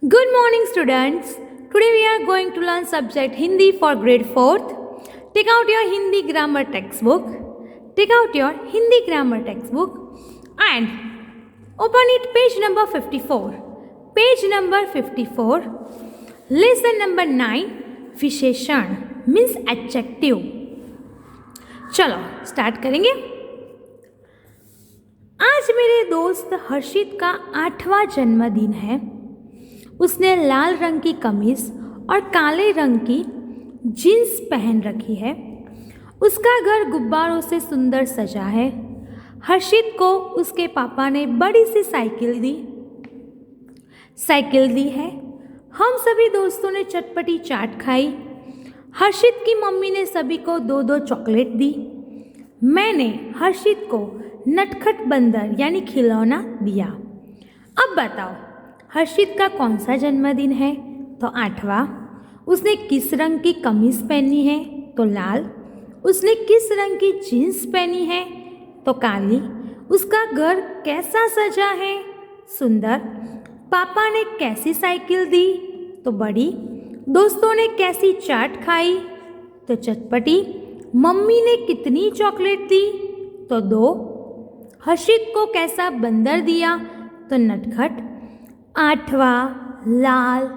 Good morning, students. Today we are going to learn subject Hindi for grade 4th. Take out your Hindi grammar textbook. Take out your Hindi grammar textbook and open it page number 54. Page number 54. Lesson number 9. विशेषण means adjective. चलो start करेंगे. आज मेरे दोस्त हर्षित का 8वां जन्मदिन है. उसने लाल रंग की कमीज और काले रंग की जीन्स पहन रखी है. उसका घर गुब्बारों से सुंदर सजा है. हर्षित को उसके पापा ने बड़ी सी साइकिल दी है. हम सभी दोस्तों ने चटपटी चाट खाई. हर्षित की मम्मी ने सभी को 2-2 चॉकलेट दी. मैंने हर्षित को नटखट बंदर यानी खिलौना दिया. अब बताओ हर्षित का कौन सा जन्मदिन है? तो 8वां. उसने किस रंग की कमीज पहनी है? तो लाल. उसने किस रंग की जीन्स पहनी है? तो काली. उसका घर कैसा सजा है? सुंदर. पापा ने कैसी साइकिल दी? तो बड़ी. दोस्तों ने कैसी चाट खाई? तो चटपटी. मम्मी ने कितनी चॉकलेट दी? तो 2. हर्षित को कैसा बंदर दिया? तो नटखट. 8वां, लाल,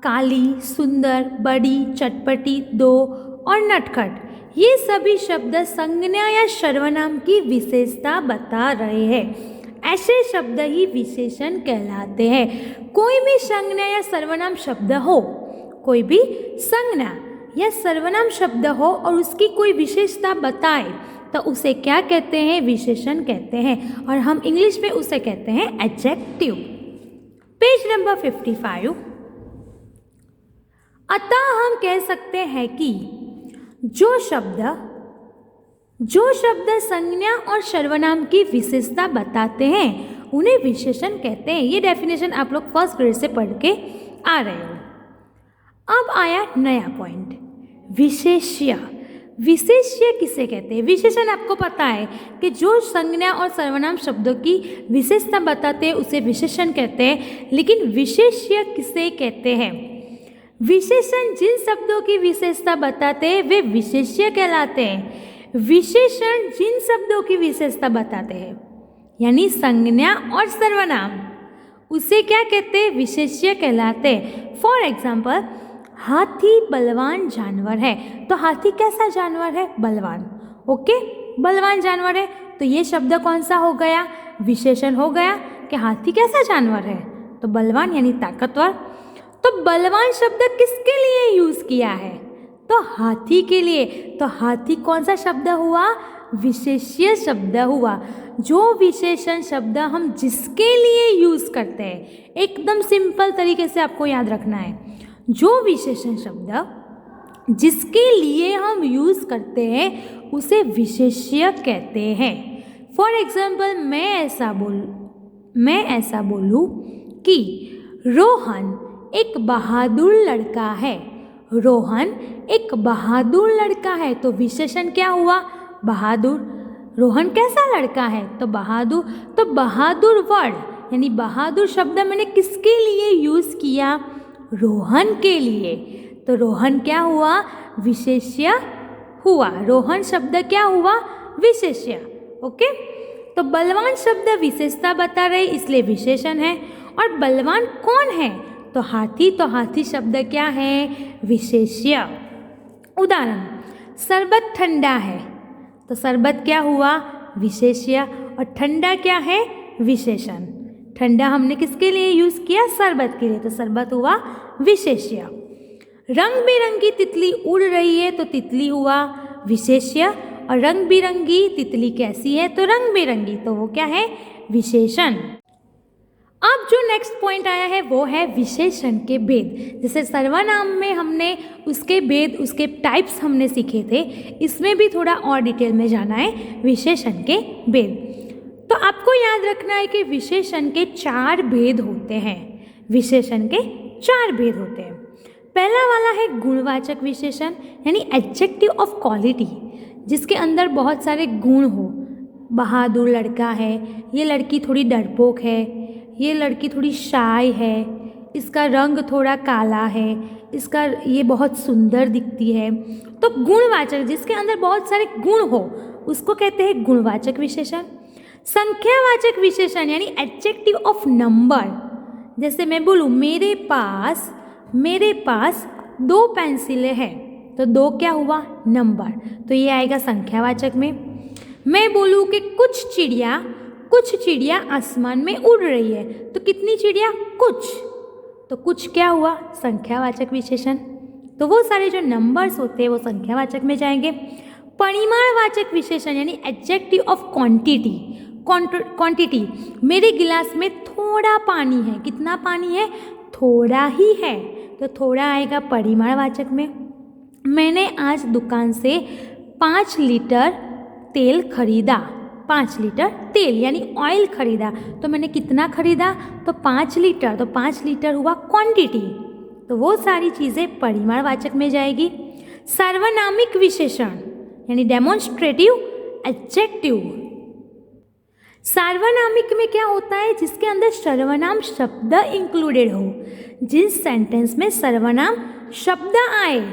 काली, सुंदर, बड़ी, चटपटी, 2 और नटखट, ये सभी शब्द संज्ञा या सर्वनाम की विशेषता बता रहे हैं. ऐसे शब्द ही विशेषण कहलाते हैं. कोई भी संज्ञा या सर्वनाम शब्द हो, कोई भी संज्ञा या सर्वनाम शब्द हो और उसकी कोई विशेषता बताए तो उसे क्या कहते हैं? विशेषण कहते हैं. और हम इंग्लिश में उसे कहते हैं एडजेक्टिव. Page number 55. अतः हम कह सकते हैं कि जो शब्द संज्ञा और सर्वनाम की विशेषता बताते हैं उन्हें विशेषण कहते हैं. ये डेफिनेशन आप लोग फर्स्ट ग्रेड से पढ़ के आ रहे हो. अब आया नया पॉइंट, विशेष्य. विशेष्य किसे कहते हैं? विशेषण आपको पता है कि जो संज्ञा और सर्वनाम शब्दों की विशेषता बताते हैं उसे विशेषण कहते हैं. लेकिन विशेष्य किसे कहते हैं? विशेषण जिन शब्दों की विशेषता बताते हैं वे विशेष्य कहलाते हैं. विशेषण जिन शब्दों की विशेषता बताते हैं यानी संज्ञा और सर्वनाम, उसे क्या कहते हैं? विशेष्य कहलाते हैं. फॉर एग्जाम्पल, हाथी बलवान जानवर है. तो हाथी कैसा जानवर है? बलवान. ओके, बलवान जानवर है तो ये शब्द कौन सा हो गया? विशेषण हो गया कि हाथी कैसा जानवर है? तो बलवान यानी ताकतवर. तो बलवान शब्द किसके लिए यूज किया है? तो हाथी के लिए. तो हाथी कौन सा शब्द हुआ? विशेष्य शब्द हुआ. जो विशेषण शब्द हम जिसके लिए यूज करते हैं, एकदम सिंपल तरीके से आपको याद रखना है. जो विशेषण शब्द जिसके लिए हम यूज करते हैं उसे विशेष्य कहते हैं. फॉर एग्जाम्पल, मैं ऐसा बोलूं कि रोहन एक बहादुर लड़का है. रोहन एक बहादुर लड़का है तो विशेषण क्या हुआ? बहादुर. रोहन कैसा लड़का है? तो बहादुर. तो बहादुर वर्ड यानी बहादुर शब्द मैंने किसके लिए यूज किया? रोहन के लिए. तो रोहन क्या हुआ? विशेष्य हुआ. रोहन शब्द क्या हुआ? विशेष्य. ओके, तो बलवान शब्द विशेषता बता रहे इसलिए विशेषण है. और बलवान कौन है? तो हाथी. तो हाथी शब्द क्या है? विशेष्य. उदाहरण, शरबत ठंडा है तो शरबत क्या हुआ? विशेष्य. और ठंडा क्या है? विशेषण. ठंडा हमने किसके लिए यूज किया? शरबत के लिए. तो शरबत हुआ विशेष्य. रंग बिरंगी तितली उड़ रही है तो तितली हुआ विशेष्य. और रंग बिरंगी तितली कैसी है? तो रंग बिरंगी. तो वो क्या है? विशेषण. अब जो नेक्स्ट पॉइंट आया है वो है विशेषण के भेद. जैसे सर्वनाम में हमने उसके भेद, उसके टाइप्स हमने सीखे थे, इसमें भी थोड़ा और डिटेल में जाना है विशेषण के भेद. तो आपको याद रखना है कि विशेषण के 4 भेद होते हैं. विशेषण के 4 भेद होते हैं. पहला वाला है गुणवाचक विशेषण यानी एडजेक्टिव ऑफ क्वालिटी, जिसके अंदर बहुत सारे गुण हो. बहादुर लड़का है, ये लड़की थोड़ी डरपोक है, ये लड़की थोड़ी शाय है, इसका रंग थोड़ा काला है, इसका ये बहुत सुंदर दिखती है। तो गुणवाचक, जिसके अंदर बहुत सारे गुण हो, उसको कहते हैं गुणवाचक विशेषण। संख्यावाचक विशेषण यानी एडजेक्टिव ऑफ नंबर, जैसे मैं बोलूँ मेरे पास 2 पेंसिलें हैं, तो 2 क्या हुआ? नंबर, तो ये आएगा संख्यावाचक में। मैं बोलूँ कि कुछ चिड़िया आसमान में उड़ रही है, तो कितनी चिड़िया? कुछ, तो कुछ क्या हुआ? संख्यावाचक विशेषण। तो वो सारे जो नंबर्स होते हैं वो संख्यावाचक में जाएंगे। परिमाणवाचक विशेषण यानी एडजेक्टिव ऑफ क्वांटिटी, मेरे गिलास में थोड़ा पानी है। कितना पानी है? थोड़ा ही है, तो थोड़ा आएगा परिमाणवाचक में। मैंने आज दुकान से 5 लीटर तेल खरीदा। 5 लीटर तेल यानी ऑयल खरीदा, तो मैंने कितना खरीदा? तो 5 लीटर, तो 5 लीटर हुआ क्वांटिटी, तो वो सारी चीज़ें परिमाणवाचक में जाएगी। सार्वनामिक विशेषण यानी डेमोन्स्ट्रेटिव एडजेक्टिव। सार्वनामिक में क्या होता है? जिसके अंदर सर्वनाम शब्द इंक्लूडेड हो। जिस सेंटेंस में सर्वनाम शब्द आए,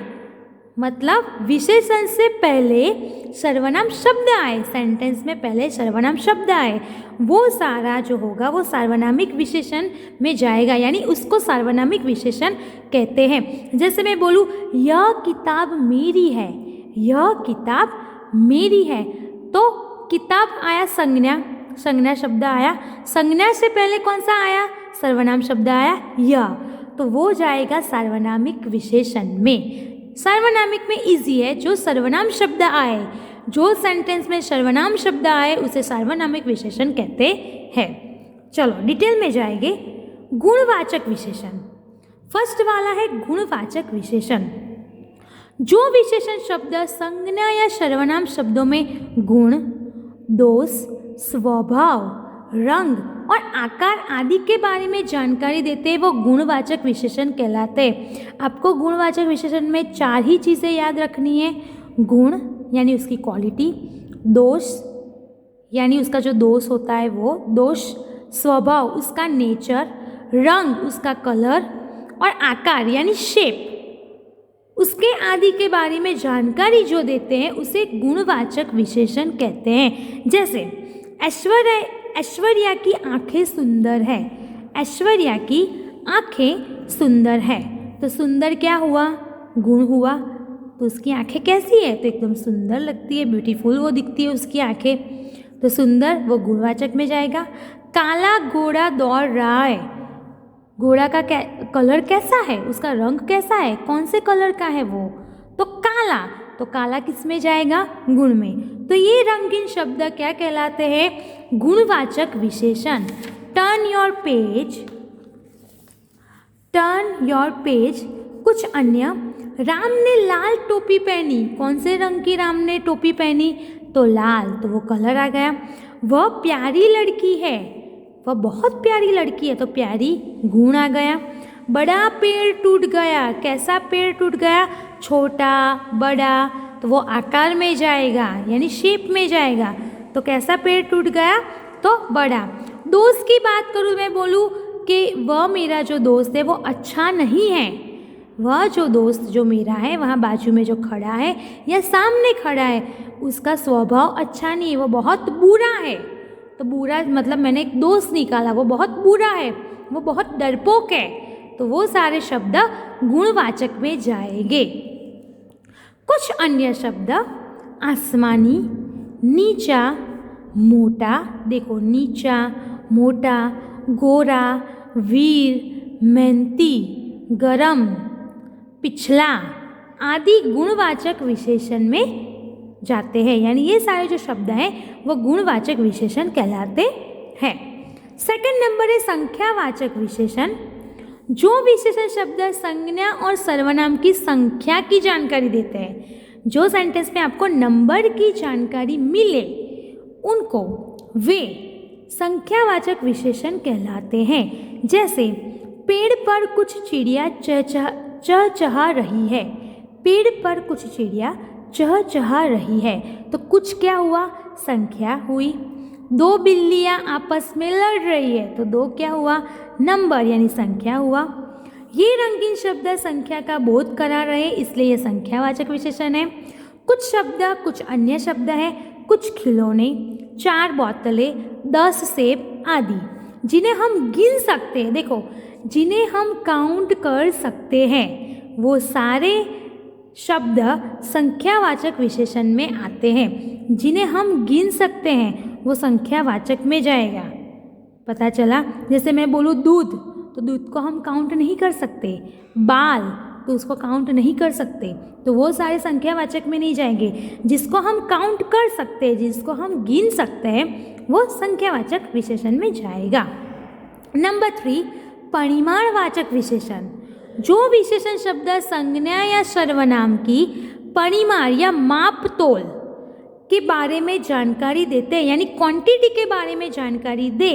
मतलब विशेषण से पहले सर्वनाम शब्द आए, सेंटेंस में पहले सर्वनाम शब्द आए, वो सारा जो होगा वो सार्वनामिक विशेषण में जाएगा, यानी उसको सार्वनामिक विशेषण कहते हैं। जैसे मैं बोलूँ यह किताब मेरी है, यह किताब मेरी है, तो किताब आया संज्ञा शब्द आया, संज्ञा से पहले कौन सा आया? सर्वनाम शब्द आया यह, तो वो जाएगा सार्वनामिक विशेषण में। सार्वनामिक में इजी है, जो सर्वनाम शब्द आए, जो सेंटेंस में सर्वनाम शब्द आए उसे सार्वनामिक विशेषण कहते हैं। चलो डिटेल में जाएंगे। गुणवाचक विशेषण, फर्स्ट वाला है गुणवाचक विशेषण। जो विशेषण शब्द संज्ञा या सर्वनाम शब्दों में गुण, दोष, स्वभाव, रंग और आकार आदि के बारे में जानकारी देते हैं वो गुणवाचक विशेषण कहलाते हैं। आपको गुणवाचक विशेषण में 4 ही चीज़ें याद रखनी है। गुण यानी उसकी क्वालिटी, दोष यानी उसका जो दोष होता है वो दोष, स्वभाव उसका नेचर, रंग उसका कलर और आकार यानी शेप उसके आदि के बारे में जानकारी जो देते हैं उसे गुणवाचक विशेषण कहते हैं। जैसे ऐश्वर्या की आंखें सुंदर है, ऐश्वर्या की आंखें सुंदर है, तो सुंदर क्या हुआ? गुण हुआ। तो उसकी आंखें कैसी है? तो एकदम सुंदर लगती है, ब्यूटीफुल वो दिखती है उसकी आंखें, तो सुंदर वो गुणवाचक में जाएगा। काला घोड़ा दौड़ रहा है, घोड़ा का कलर कैसा है? उसका रंग कैसा है? कौन से कलर का है वो? तो काला, तो काला किस में जाएगा? गुण में। तो ये रंगीन शब्द क्या कहलाते हैं? गुणवाचक विशेषण। Turn your page. कुछ अन्य, राम ने लाल टोपी पहनी, कौन से रंग की राम ने टोपी पहनी? तो लाल, तो वो कलर आ गया। वह प्यारी लड़की है, वह बहुत प्यारी लड़की है, तो प्यारी गुण आ गया। बड़ा पेड़ टूट गया, कैसा पेड़ टूट गया? छोटा, बड़ा, तो वो आकार में जाएगा यानी शेप में जाएगा, तो कैसा पेड़ टूट गया? तो बड़ा। दोस्त की बात करूँ, मैं बोलूँ कि वह मेरा जो दोस्त है वो अच्छा नहीं है, वह जो दोस्त जो मेरा है वहाँ बाजू में जो खड़ा है या सामने खड़ा है उसका स्वभाव अच्छा नहीं है, वो बहुत बुरा है। तो बुरा मतलब मैंने एक दोस्त निकाला, वो बहुत बुरा है, वो बहुत डरपोक है, तो वो सारे शब्द गुणवाचक में जाएंगे। कुछ अन्य शब्द आसमानी, नीचा, मोटा, देखो नीचा, मोटा, गोरा, वीर, मेहनती, गरम, पिछला आदि गुणवाचक विशेषण में जाते हैं, यानी ये सारे जो शब्द हैं वो गुणवाचक विशेषण कहलाते हैं। सेकंड नंबर है संख्यावाचक विशेषण। जो विशेषण शब्द संज्ञा और सर्वनाम की संख्या की जानकारी देते हैं, जो सेंटेंस में आपको नंबर की जानकारी मिले उनको वे संख्यावाचक विशेषण कहलाते हैं। जैसे पेड़ पर कुछ चिड़िया चहचहा रही है, पेड़ पर कुछ चिड़िया चहचहा रही है, तो कुछ क्या हुआ? संख्या हुई। 2 बिल्लियाँ आपस में लड़ रही है, तो 2 क्या हुआ? नंबर यानी संख्या हुआ। ये रंगीन शब्द संख्या का बोध करा रहे, इसलिए ये संख्यावाचक विशेषण है। कुछ शब्द कुछ अन्य शब्द है, कुछ खिलौने, 4 बोतलें, 10 सेब आदि, जिन्हें हम गिन सकते हैं। देखो, जिन्हें हम काउंट कर सकते हैं, वो सारे शब्द संख्यावाचक विशेषण में आते हैं। जिन्हें हम गिन सकते हैं वो संख्यावाचक में जाएगा। पता चला? जैसे मैं बोलूँ दूध, तो दूध को हम काउंट नहीं कर सकते। बाल, तो उसको काउंट नहीं कर सकते, तो वो सारे संख्यावाचक में नहीं जाएंगे। जिसको हम काउंट कर सकते हैं, जिसको हम गिन सकते हैं, वो संख्यावाचक विशेषण में जाएगा। नंबर 3, परिमाणवाचक विशेषण। जो विशेषण शब्द संज्ञा या सर्वनाम की परिमाण या माप तोल के बारे में जानकारी देते हैं, यानी क्वांटिटी के बारे में जानकारी दे,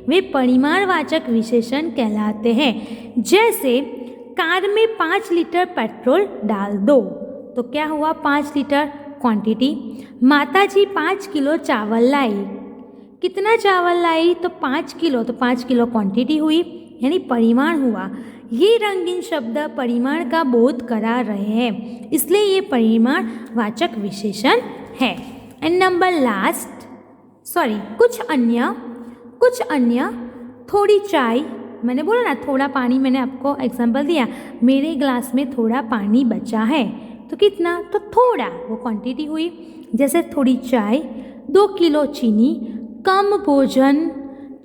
वे परिमाणवाचक विशेषण कहलाते हैं। जैसे कार में 5 लीटर पेट्रोल डाल दो, तो क्या हुआ? 5 लीटर क्वांटिटी। माताजी 5 किलो चावल लाई। कितना चावल लाई? तो 5 किलो, तो 5 किलो क्वांटिटी हुई, यानी परिमाण हुआ। ये रंगीन शब्द परिमाण का बोध करा रहे हैं, इसलिए ये परिमाणवाचक विशेषण है। एंड नंबर लास्ट, कुछ अन्य, थोड़ी चाय, मैंने बोला ना थोड़ा पानी, मैंने आपको एग्जांपल दिया, मेरे ग्लास में थोड़ा पानी बचा है, तो कितना? तो थोड़ा, वो क्वांटिटी हुई। जैसे थोड़ी चाय, 2 किलो चीनी, कम भोजन,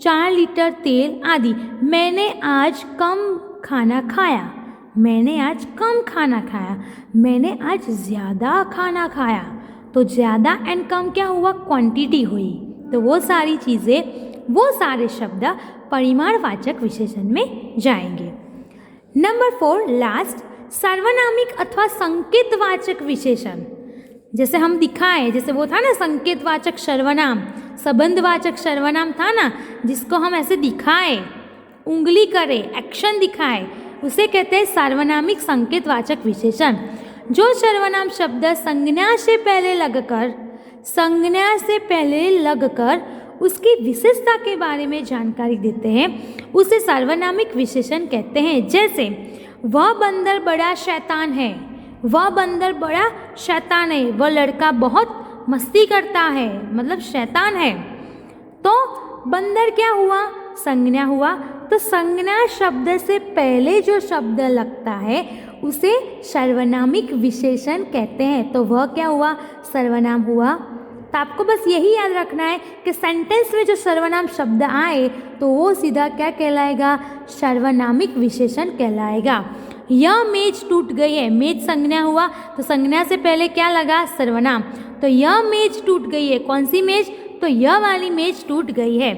4 लीटर तेल आदि। मैंने आज कम खाना खाया, मैंने आज कम खाना खाया, मैंने आज ज़्यादा खाना खाया। तो ज़्यादा एंड कम क्या हुआ? क्वांटिटी हुई। तो वो सारी चीज़ें, वो सारे शब्द परिमाणवाचक विशेषण में जाएंगे। नंबर 4 लास्ट, सार्वनामिक अथवा संकेतवाचक विशेषण। जैसे हम दिखाए, जैसे वो था ना संकेतवाचक सर्वनाम, संबंधवाचक सर्वनाम था ना, जिसको हम ऐसे दिखाए, उंगली करे, एक्शन दिखाए, उसे कहते हैं सार्वनामिक संकेतवाचक विशेषण। जो सर्वनाम शब्द संज्ञा से पहले लगकर उसकी विशेषता के बारे में जानकारी देते हैं, उसे सार्वनामिक विशेषण कहते हैं। जैसे वह बंदर बड़ा शैतान है, वह बंदर बड़ा शैतान है, वह लड़का बहुत मस्ती करता है, मतलब शैतान है। तो बंदर क्या हुआ? संज्ञा हुआ। तो संज्ञा शब्द से पहले जो शब्द लगता है उसे सर्वनामिक विशेषण कहते हैं। तो वह क्या हुआ? सर्वनाम हुआ। तो आपको बस यही याद रखना है कि सेंटेंस में जो सर्वनाम शब्द आए तो वो सीधा क्या कहलाएगा? सर्वनामिक विशेषण कहलाएगा। यह मेज टूट गई है, मेज संज्ञा हुआ, तो संज्ञा से पहले क्या लगा? सर्वनाम। तो यह मेज टूट गई है, कौन सी मेज? तो यह वाली मेज टूट गई है।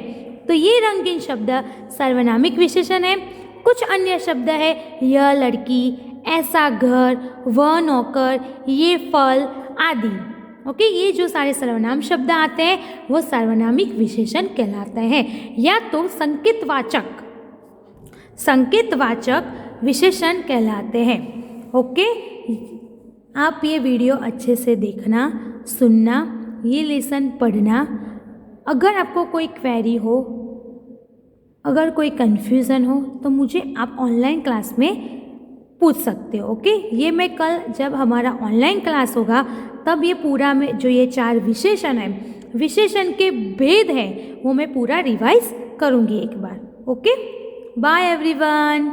तो ये रंगीन शब्द सर्वनामिक विशेषण है। कुछ अन्य शब्द है, यह लड़की, ऐसा घर, वह नौकर, ये फल आदि। ओके, ये जो सारे सर्वनाम शब्द आते हैं वो सर्वनामिक विशेषण कहलाते हैं, या तो संकेतवाचक विशेषण कहलाते हैं। ओके, आप ये वीडियो अच्छे से देखना, सुनना, ये लेसन पढ़ना। अगर आपको कोई क्वेरी हो, अगर कोई कन्फ्यूज़न हो, तो मुझे आप ऑनलाइन क्लास में पूछ सकते हो। ओके, ये मैं कल जब हमारा ऑनलाइन क्लास होगा तब ये पूरा में जो ये 4 विशेषण है, विशेषण के भेद हैं, वो मैं पूरा रिवाइज करूँगी एक बार। Okay, bye everyone.